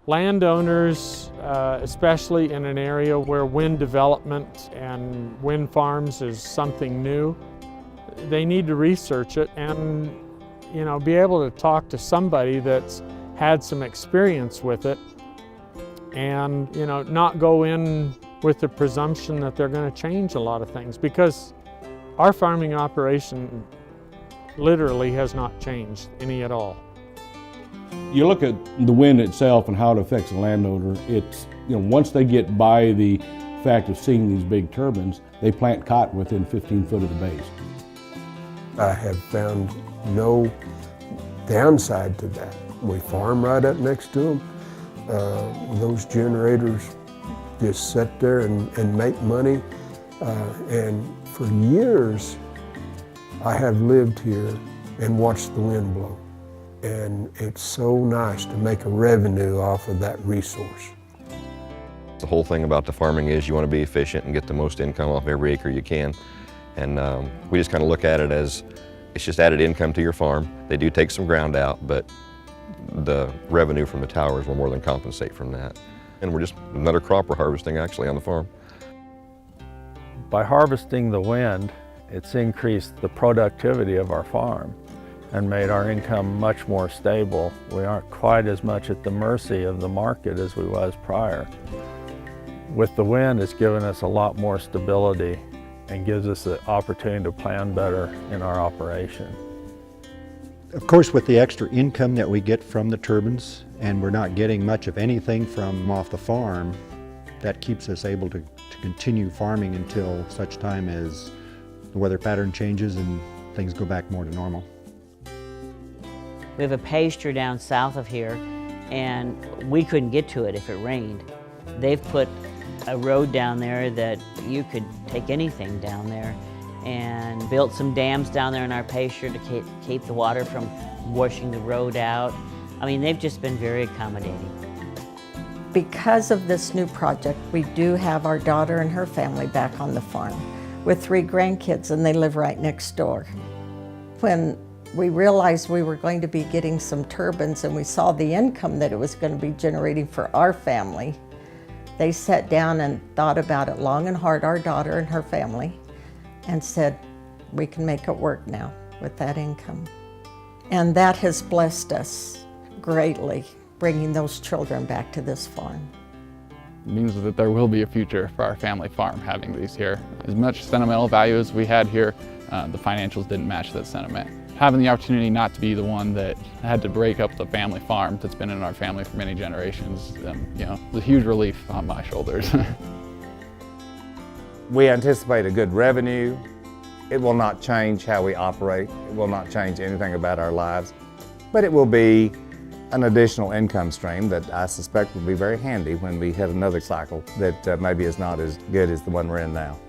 Landowners, especially in an area where wind development and wind farms is something new, they need to research it and, be able to talk to somebody that's had some experience with it and, not go in with the presumption that they're going to change a lot of things, because our farming operation literally has not changed any at all. You look at the wind itself and how it affects the landowner. It's, once they get by the fact of seeing these big turbines, they plant cotton within 15 foot of the base. I have found no downside to that. We farm right up next to them. Those generators just sit there and make money. And for years, I have lived here and watched the wind blow. And it's so nice to make a revenue off of that resource. The whole thing about the farming is you want to be efficient and get the most income off every acre you can. And we just kind of look at it as it's just added income to your farm. They do take some ground out, but the revenue from the towers will more than compensate from that. And we're just another crop we're harvesting actually on the farm. By harvesting the wind, it's increased the productivity of our farm and made our income much more stable. We aren't quite as much at the mercy of the market as we was prior. With the wind, it's given us a lot more stability and gives us the opportunity to plan better in our operation. Of course, with the extra income that we get from the turbines, and we're not getting much of anything from off the farm, that keeps us able to continue farming until such time as the weather pattern changes and things go back more to normal. We have a pasture down south of here, and we couldn't get to it if it rained. They've put a road down there that you could take anything down there, and built some dams down there in our pasture to keep the water from washing the road out. I mean, they've just been very accommodating. Because of this new project, we do have our daughter and her family back on the farm with 3 grandkids, and they live right next door. When we realized we were going to be getting some turbines and we saw the income that it was going to be generating for our family, they sat down and thought about it long and hard, our daughter and her family, and said, we can make it work now with that income. And that has blessed us greatly, bringing those children back to this farm. It means that there will be a future for our family farm having these here. As much sentimental value as we had here, the financials didn't match that sentiment. Having the opportunity not to be the one that had to break up the family farm that's been in our family for many generations, was a huge relief on my shoulders. We anticipate a good revenue. It will not change how we operate. It will not change anything about our lives, but it will be an additional income stream that I suspect will be very handy when we hit another cycle that maybe is not as good as the one we're in now.